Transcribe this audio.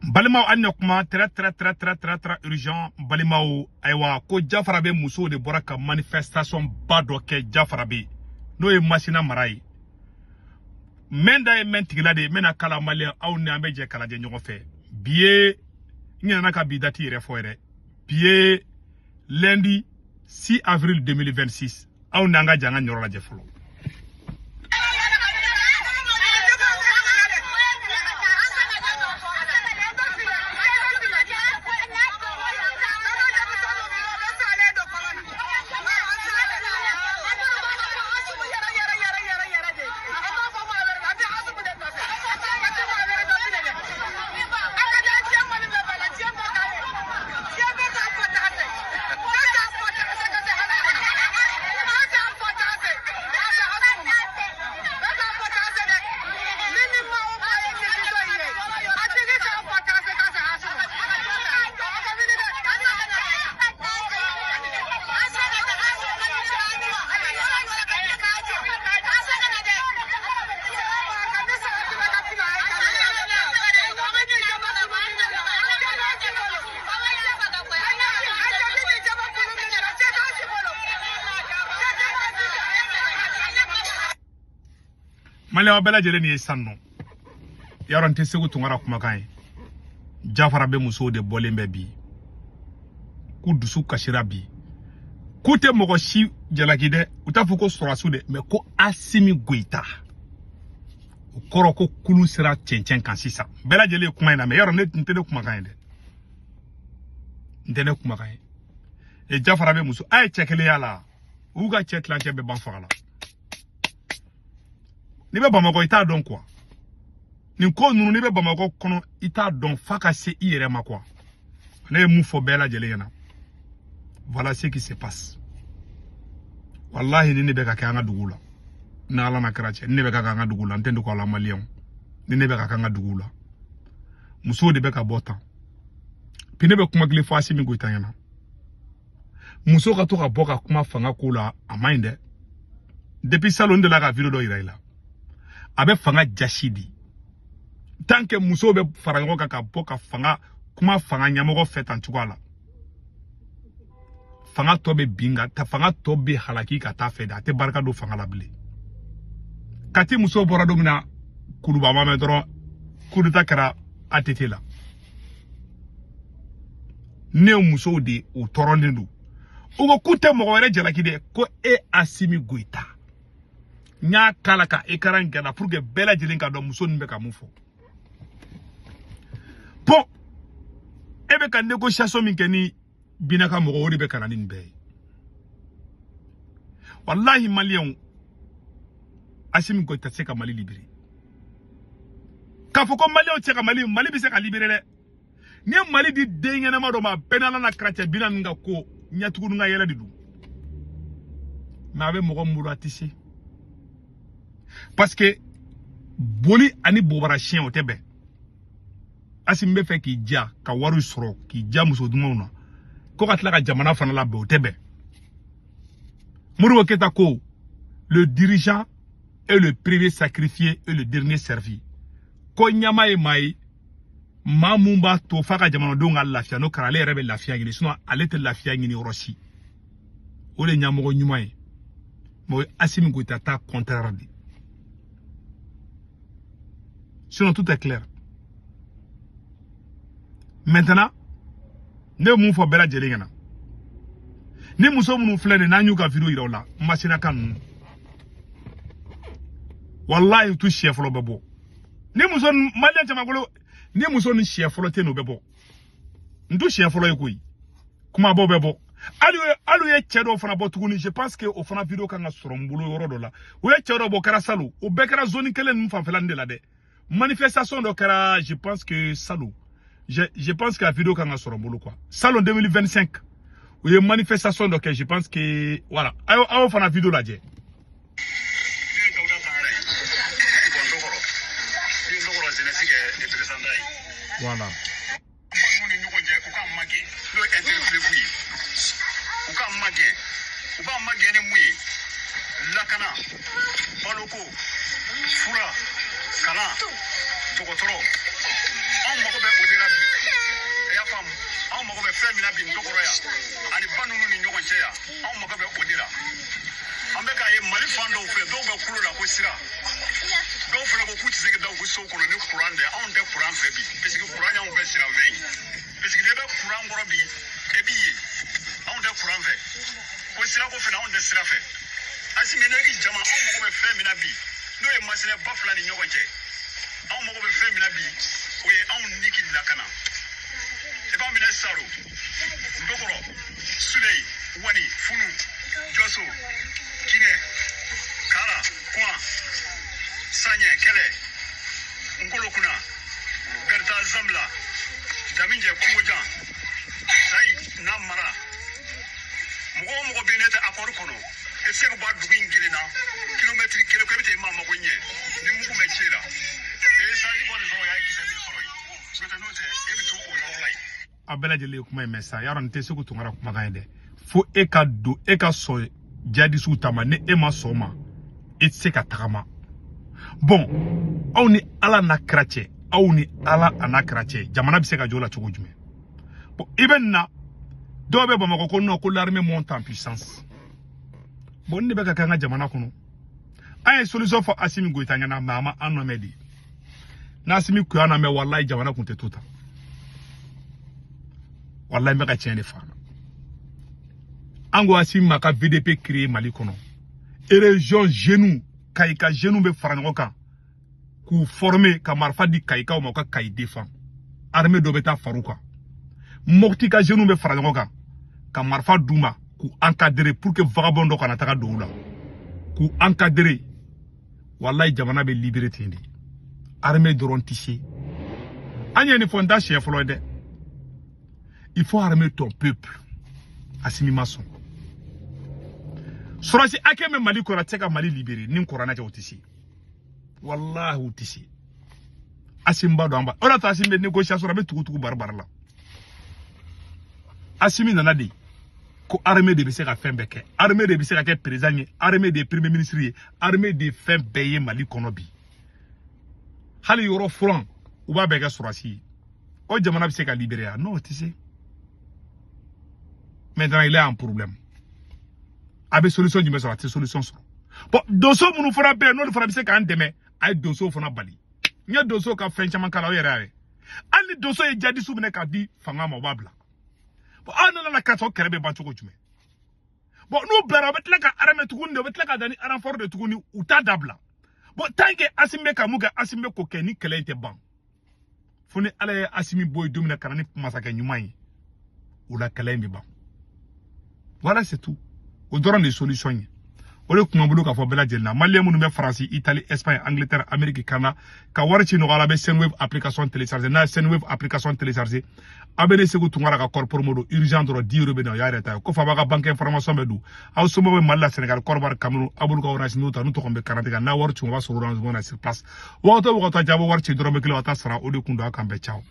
Balimao anyokuma très urgent balimao aywa ko Jafara be muso de bora ka manifestation bado ke Jafara be no e machine marai menda e mentigla de mena kala malien aw ne ambeje kala je nyogo fe bié ñana ka bi dati refore bié lundi 6 avril 2026 aw nanga janga nyoro la je folo Malewa bela jere ni sanno yaron te segu tungara kuma kan Jafara be muso de bolembe bi ku dusu kashira bi ku te mogo shi jalakide utafu ko sorasu de me ko Asimi Goita koro ko kulu sira chenchen kan sisa bela jele kuma ina me yaron ne ntene kuma kan de ntene kuma kan e Jafara be muso ay chekele yala uga cheklante be banfala ni be Bamako ita don quoi ni ko nunu ni be Bamako kono ita don faka se ire ma quoi ne mu fo bela jele yana voilà ce qui se passe wallahi ni be ka kanga dugula na ala na krache ni be ka kanga dugula ntendo ko la malien ni be ka kanga dugula muso de be ka bota pine be kuma gile fo Asimi Goita yana muso ka to ka boka kuma fanga kula aminde depuis salon de la ka video do iraila abe fanga jashidi tant que muso be farango ka boka fanga kuma fanga nyamogo fait en tuala fanga to be binga ta fanga to be halaki ka ta feda te barka do fanga labli kati muso bora do mina kuluba mame dro kuduta kara atetela ne muso de o torondendu ugo kute mo were jalaki de ko Asimi Goita nya kalaka ekaran gana pour que bela jilinka do muso nimbe ka mufo bon ebe ka négociation min keni binaka mo wori be kanani nbe wallahi malien Asimi Goita se ka Mali libéré ka foko malien se ka Mali bi se ka libéré le ni Mali di dengena ma do ma benala na kratia binan nga ko nyatugu nga yela didu ma be mo muru atisi parce que boli ani bobara chien o tebe Asimi be fe ki dia ka waru soro ki dia muso dumona ko katla ka jamana fana la be o tebe Modibo Keita ko le dirigeant est le premier sacrifié et le dernier servi ko nyama e mai mamumba to faka jamana donga lafia no karale rebe lafia ngini sinon alete lafia ngini orosi o le nyamogo nyuma e mo Asimi Goita ta contraire di sinon tout est clair maintenant ne mu fo bela jele ngana ni muso munu flene na nyuka video ira la masina kan wallahi tu chef lo bebo ni muso malien chama golo ni muso ni chef lo te no bebo ndu chef lo yekoi kuma bo bebo alu ye chedo fana botuguni je pense que o fana video kan sorombulo yoro do la o ye chedo bo kara salu o be kara zone kelen mu fanfelande la de manifestation do kara je pense que salu je pense que la vidéo kan sorombulo quoi salon 2025 ou une manifestation donc je pense que voilà ayo fana vidéo la je voilà lakana baloko fura kala tokotoro on mako be odera bi kulo la ko sira do fana ko ku tise ke da ko so ko ni Quran de on de Quran fe bi parce que Quran ya on fe sira ve parce que de Quran ngoro bi e bi on de Quran fe ko sira ko fana on de sira fe asimi ne ki jama on mo be fe mina bi no e masene bafla ni nyoko je on mo be fe mina bi o e on niki la kana e ba mina saro ndokoro sulei wani funu joso kine kala kwa sanye kele ngolo kuna berta zamla daminje kuja sai namara mugo beneta akor kono e se ko ba dugu ingilina kilometri kele ko bete mama ko nye ni mugo mechira e sai ko zo ya kisa ni foroi bete note e bitu o no lai abela jele kuma messa yaron te suku tungara kuma gainde fo e ka do e ka so jadi su tama ne e ma so ma e se ka tagama bon aw ni ala na krache aw ni ala ana krache jamana bi se ka jola chogo jume bon iben na do be bamako ko no ko l'armée monte en puissance bon ne be ka kanga jamana kono ay solution for Assimi Goïta ngana mama anomedi na Assimi ku ana me wallahi jamana kunte tuta wallahi me ka tiene fana ango Assimi maka VDP créer Mali kono et région genou kayika genou be farango kan ku former ka marfa di kayika o maka kay défend armée do beta faruka mokti ka genou be farango kan ka marfa duma ku encadrer pour que vagabond do kana taka doula ku encadrer wallahi jamana be liberté ndi armée doron tissé anya ni fonda chef de il faut armer ton peuple Assimi mason sorasi akeme Mali ko rateka Mali libéré nin korana ja otisi wallahi otisi Assimi do amba ora ta Assimi négociation be tugu barbar la Assimi nana de ko armée de bise ka fembeke armée de bise ka ke président armée de premier ministre armée de fembeye Mali kono bi hali yoro franc ou ba bega sorasi o jamana bise ka libéré non tisi maintenant il est en problème avec solution du meso la solution so bon doso munu fora be no fora bise ka ndeme ay doso fona bali nya doso ka fenchama kala o yere ani doso e jadi subne ka di fanga mo babla bon ana la kato kerebe bancho ko jume bon no bera betla ka arame tukunde betla ka dani renfort de tukuni uta dabla bon tanke Assimi ka muga Assimi ko keni kele te ban funi ala Assimi boy domina kanani masaka nyumai ou la kele mbi ban voilà c'est tout on donne des solutions ole kuma bulu ka fo bela jelna malien munu be France Italie Espagne Angleterre Amérique Canada ka warchi no ala be Senweb application télécharger na Senweb application télécharger abene segu tungara ka corps modo urgent dro 10 euro be no ya reta ko fa ba ka banque information be du aw so mo be malla Sénégal korbar Cameroun abulu ka orange no ta no to ko be 40 ga na warchi mo ba so orange mo na sur place wato jabo warchi dro be kilo ta sara o de kundo akambe ciao